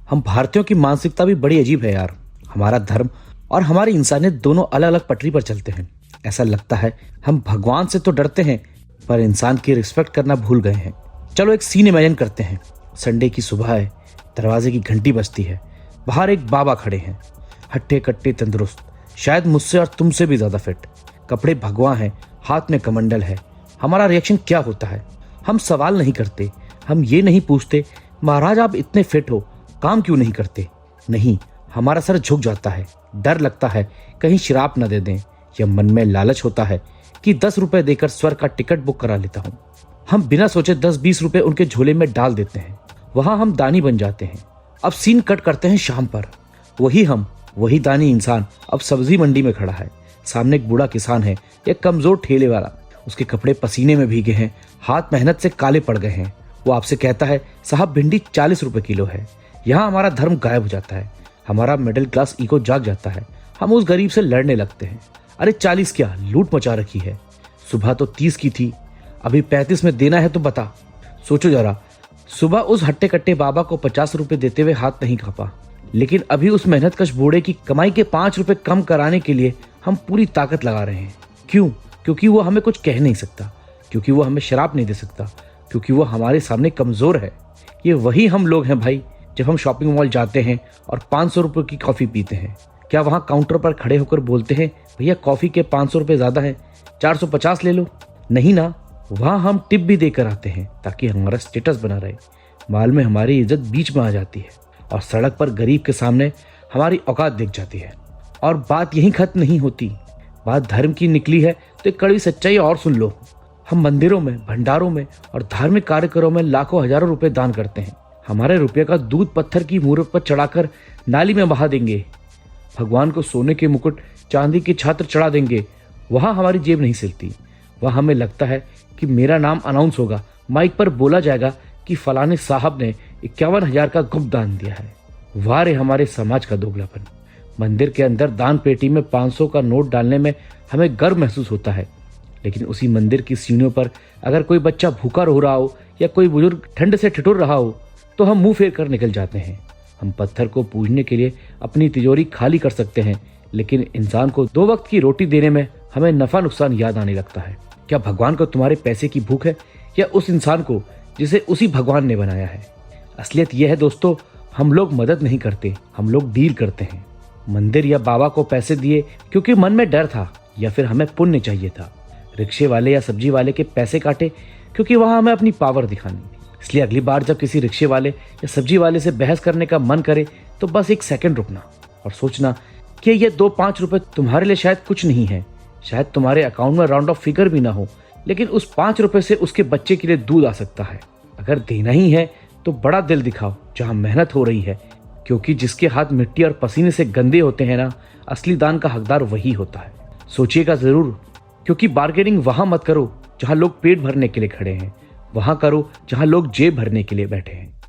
हम भारतीयों की मानसिकता भी बड़ी अजीब है यार। हमारा धर्म और हमारी इंसानियत दोनों अलग अलग पटरी पर चलते हैं। ऐसा लगता है हम भगवान से तो डरते हैं पर इंसान की रिस्पेक्ट करना भूल गए हैं। चलो एक सीन इमेजिन करते हैं। संडे की सुबह है, दरवाजे की घंटी बजती है। बाहर एक बाबा खड़े हैं, हट्टे कट्टे तंदुरुस्त, शायद मुझसे और तुमसे भी ज्यादा फिट। कपड़े भगवा हैं, हाथ में कमंडल है। हमारा रिएक्शन क्या होता है? हम सवाल नहीं करते, हम ये नहीं पूछते महाराज आप इतने फिट हो, काम क्यों नहीं करते? नहीं, हमारा सर झुक जाता है। डर लगता है कहीं श्राप न दे दें, या मन में लालच होता है कि 10 रुपए देकर स्वर्ग का टिकट बुक करा लेता हूँ। हम बिना सोचे 10-20 रुपए उनके झोले में डाल देते हैं। वहां हम दानी बन जाते हैं। अब सीन कट करते हैं शाम पर। वही दानी इंसान अब सब्जी मंडी में खड़ा है। सामने एक बूढ़ा किसान है, एक कमजोर ठेले वाला। उसके कपड़े पसीने में भीगे हैं, हाथ मेहनत से काले पड़ गए हैं। वो आपसे कहता है साहब भिंडी 40 रुपए किलो है। यहाँ हमारा धर्म गायब हो जाता है, हमारा मिडिल क्लास ईगो जाग जाता है। हम उस गरीब से लड़ने लगते हैं। अरे 40 क्या, लूट मचा रखी है। सुबह तो 30 की थी, अभी 35 में देना है तो बता। सोचो जरा, सुबह उस हट्टे कट्टे बाबा को 50 रुपए देते हुए हाथ नहीं कांपा, लेकिन अभी उस मेहनतकश बूढ़े की कमाई के 5 रुपए कम कराने के लिए हम पूरी ताकत लगा रहे हैं। क्यों? क्योंकि वो हमें कुछ कह नहीं सकता, क्योंकि वो हमें शराब नहीं दे सकता, क्योंकि वो हमारे सामने कमजोर है। ये वही हम लोग हैं भाई, जब हम शॉपिंग मॉल जाते हैं और 500 रुपए की कॉफी पीते हैं। क्या वहां काउंटर पर खड़े होकर बोलते हैं भैया कॉफी के 500 रुपए ज्यादा है, 450 ले लो? नहीं ना, वहां हम टिप भी देकर आते हैं ताकि हमारा स्टेटस बना रहे। माल में हमारी इज्जत बीच में आ जाती है और सड़क पर गरीब के सामने हमारी औकात दिख जाती है। और बात यहीं खत्म नहीं होती, बात धर्म की निकली है तो एक कड़वी सच्चाई और सुन लो। हम मंदिरों में, भंडारों में और धार्मिक कार्यक्रमों में लाखों हजारों रुपए दान करते हैं। हमारे रुपये का दूध पत्थर की मूर्त पर चढ़ाकर नाली में बहा देंगे। भगवान को सोने के मुकुट, चांदी की छात्र चढ़ा देंगे। वहां हमारी जेब नहीं सिलती। वहां हमें लगता है कि मेरा नाम अनाउंस होगा, माइक पर बोला जाएगा कि फलाने साहब ने 51,000 का गुप्त दान दिया है। वाह रे हमारे समाज का दोगलापन। मंदिर के अंदर दान पेटी में 500 का नोट डालने में हमें गर्व महसूस होता है, लेकिन उसी मंदिर की सीढ़ियों पर अगर कोई बच्चा भूखा रो रहा हो या कोई बुजुर्ग ठंड से ठिठुर रहा हो तो हम मुंह फेर कर निकल जाते हैं। हम पत्थर को पूजने के लिए अपनी तिजोरी खाली कर सकते हैं, लेकिन इंसान को 2 वक्त की रोटी देने में हमें नफा नुकसान याद आने लगता है। क्या भगवान को तुम्हारे पैसे की भूख है या उस इंसान को जिसे उसी भगवान ने बनाया है? असलियत यह है दोस्तों, हम लोग मदद नहीं करते, हम लोग डील करते हैं। मंदिर या बाबा को पैसे दिए क्योंकि मन में डर था या फिर हमें पुण्य चाहिए था। रिक्शे वाले या सब्जी वाले के पैसे काटे क्योंकि वहां हमें अपनी पावर दिखानी। इसलिए अगली बार जब किसी रिक्शे वाले या सब्जी वाले से बहस करने का मन करे तो बस 1 सेकंड रुकना और सोचना कि ये 2-5 रुपए तुम्हारे लिए शायद कुछ नहीं है, शायद तुम्हारे अकाउंट में राउंड ऑफ फिगर भी ना हो, लेकिन उस 5 रुपए से उसके बच्चे के लिए दूध आ सकता है। अगर देना ही है तो बड़ा दिल दिखाओ जहां मेहनत हो रही है, क्योंकि जिसके हाथ मिट्टी और पसीने से गंदे होते हैं ना, असली दान का हकदार वही होता है। सोचिएगा जरूर, क्योंकि बार्गेनिंग वहां मत करो जहां लोग पेट भरने के लिए खड़े हैं, वहां करो जहां लोग जेब भरने के लिए बैठे हैं।